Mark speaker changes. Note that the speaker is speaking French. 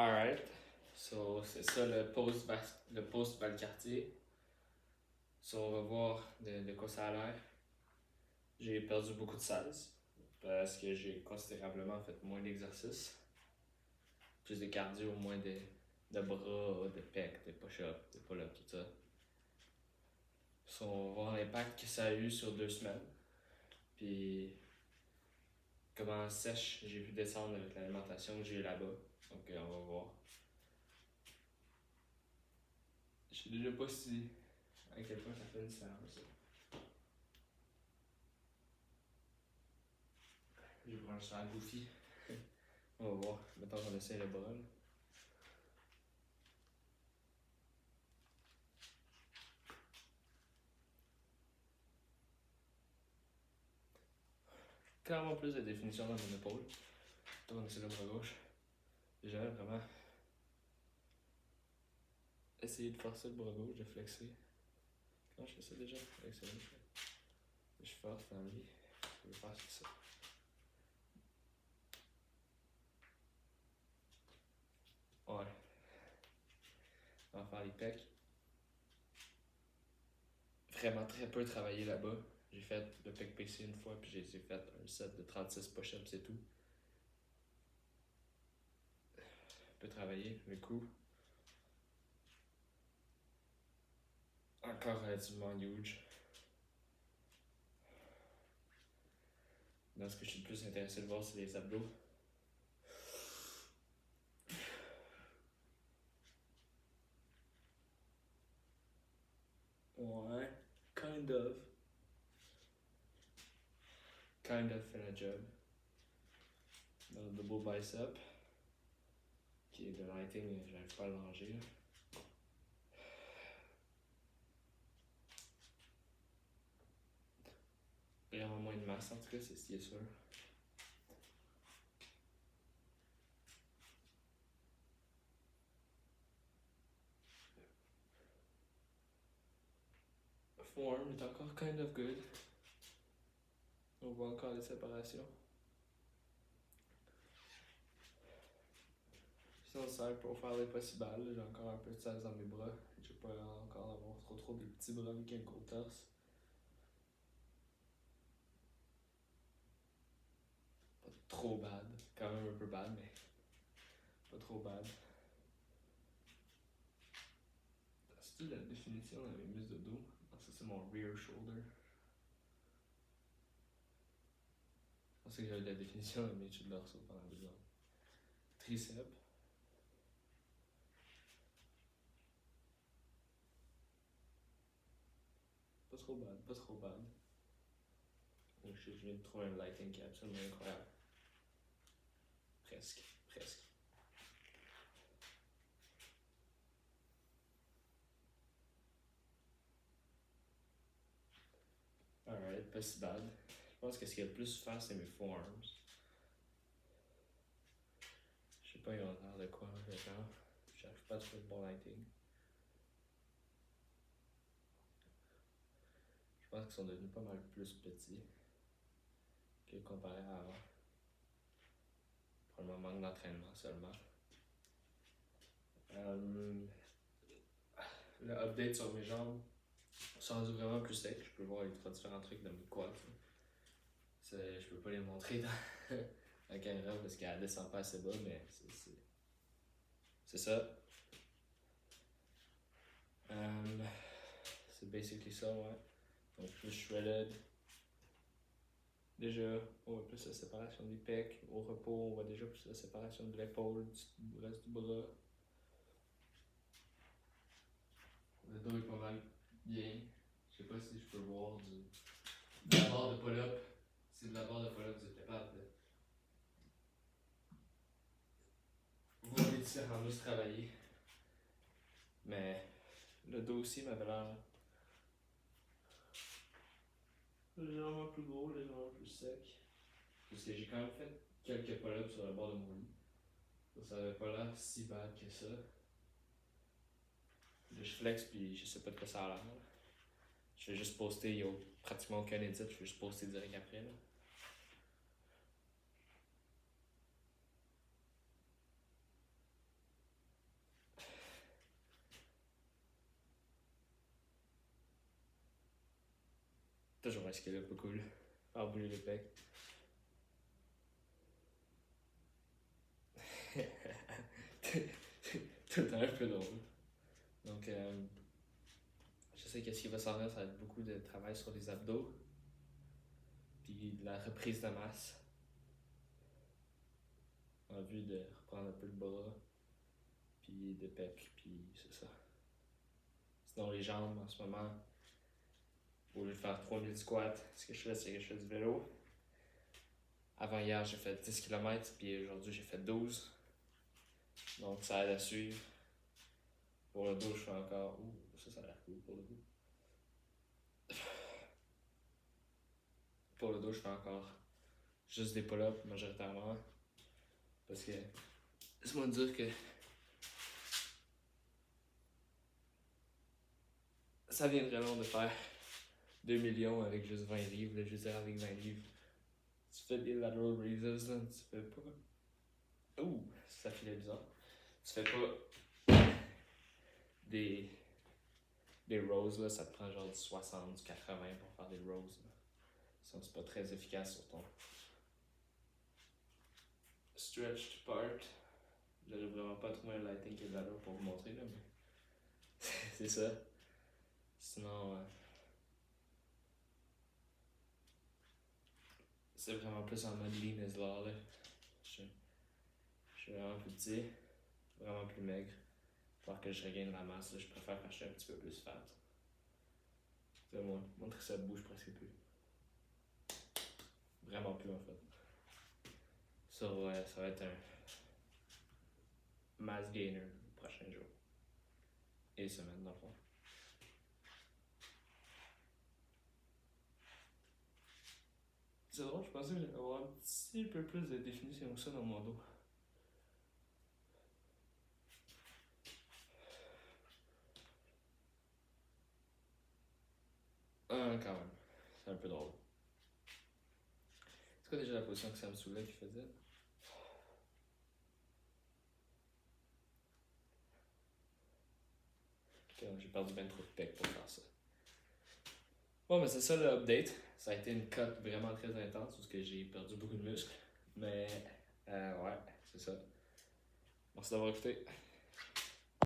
Speaker 1: Alright. So, c'est ça le post Valcartier. So, on va voir de quoi ça a l'air. J'ai perdu beaucoup de size parce que j'ai considérablement fait moins d'exercices. Plus de cardio, moins de bras, de pecs, de push-up, de pull-up, tout ça. So, on va voir l'impact que ça a eu sur 2 semaines. Puis, comment sèche j'ai pu descendre avec l'alimentation que j'ai eu là-bas. Donc, on va voir. Je sais déjà pas si à quel point ça fait une différence. Je vais prendre ça à Goofy. On va voir. Mettons qu'on essaie le bras. Clairement plus de définition dans mon épaule. Mettons qu'on essaie le bras gauche. J'ai jamais vraiment essayé de forcer le bras gauche, de flexer. Comment je fais ça déjà? Avec ça, je force dans lui. Je vais faire ça. Ouais. On va faire les pecs. Vraiment très peu travaillé là-bas. J'ai fait le pec PC une fois, puis j'ai fait un set de 36 push-ups, c'est tout. Peu travaillé, mais cool. Encore relativement huge. Dans ce que je suis le plus intéressé de voir, c'est les abdos. Ouais, kind of. Kind of fait la job. Dans le double bicep, qui est de lighting, j'arrive pas à le ranger. Vraiment moins de masse en tout cas, c'est ce qui est sûr. Form est encore kind of good. On voit encore les séparations. Si on sert pour faire les possibles, j'ai encore un peu de size dans mes bras. Je vais pas encore avoir trop de petits bras avec un gros torse. Pas trop bad. Quand même un peu bad, mais pas trop bad. C'est-tu la définition de mes muscles de dos? Non, ça c'est mon rear shoulder. Je pensais que j'avais la définition de mes muscles de dorsaux pendant 2 ans. Triceps. Pas trop bad, pas trop bad. Je viens de trouver un lighting qui est absolument incroyable. Presque. Alright, pas si bad. Je pense que ce qui est le plus fast, c'est mes forearms. Je sais pas, ils ont l'air de quoi maintenant. J'arrive pas à trouver le bon lighting. Je pense qu'ils sont devenus pas mal plus petits que comparé à avant. Probablement manque d'entraînement seulement. Le update sur mes jambes sont rendus vraiment plus secs. Je peux voir les 3 différents trucs dans mes quads. Je peux pas les montrer dans la caméra parce qu'elle descend pas assez bas, mais c'est ça. C'est basically ça, ouais. Donc plus shredded. Déjà, on voit plus la séparation des pecs. Au repos, on voit déjà plus la séparation de l'épaule, du reste du bras. Le dos est pas mal bien. Je sais pas si je peux voir de la barre de pull-up. Si de la barre de pull-up, vous êtes capable de voir les différents muscles travailler. Mais le dos aussi m'avait l'air légèrement plus gros, légèrement plus sec. Parce que j'ai quand même fait quelques pull-ups sur le bord de mon lit. Ça avait pas l'air si bad que ça. Là, je flex puis je sais pas de quoi ça a l'air. Je vais juste poster, il y a pratiquement aucun edit, je vais juste poster direct après. Là. Toujours un squelette pas cool. Faire bouger les pecs. Tout le temps un peu drôle. Donc, je sais que ce qui va s'en venir, ça va être beaucoup de travail sur les abdos. Puis de la reprise de masse. En vue de reprendre un peu le bras. Puis de pec. Puis c'est ça. Sinon, les jambes, en ce moment, au lieu de faire 3000 squats, ce que je fais, c'est que je fais du vélo. Avant hier, j'ai fait 10 km, puis aujourd'hui, j'ai fait 12. Donc, ça aide à suivre. Pour le dos, je fais encore. Ouh, ça a l'air cool pour le dos. Pour le dos, je fais encore juste des pull-ups majoritairement. Parce que, laisse-moi te dire que ça viendrait long de faire 2 millions avec juste 20 livres. Là, je veux dire, avec 20 livres, tu fais des lateral raises, là, tu fais pas. Ouh, ça filait bizarre. Tu fais pas des rows, là, ça te prend genre du 60, du 80 pour faire des rows. Là. Ça, c'est pas très efficace sur ton stretched part. J'arrive vraiment pas à trouver un lighting qui est là pour vous montrer, là, mais c'est ça. Sinon, c'est vraiment plus en mode lean as well, là. Je suis vraiment plus petit, vraiment plus maigre. Pour que je regagne la masse, là, je préfère quand je suis un petit peu plus fat. C'est mon triceps bouge presque plus. Vraiment plus en fait. Ça va être un mass gainer le prochain jour. Et semaine dans le fond. C'est drôle, je pensais que j'allais avoir un petit peu plus de définition que ça dans mon dos. Quand même. C'est un peu drôle. C'est quoi déjà la position que Sam Soula qui faisait? Ok, j'ai perdu bien trop de pec pour faire ça. Bon, mais c'est ça le update. Ça a été une cut vraiment très intense parce que j'ai perdu beaucoup de muscles. Mais, ouais, c'est ça. Merci d'avoir écouté.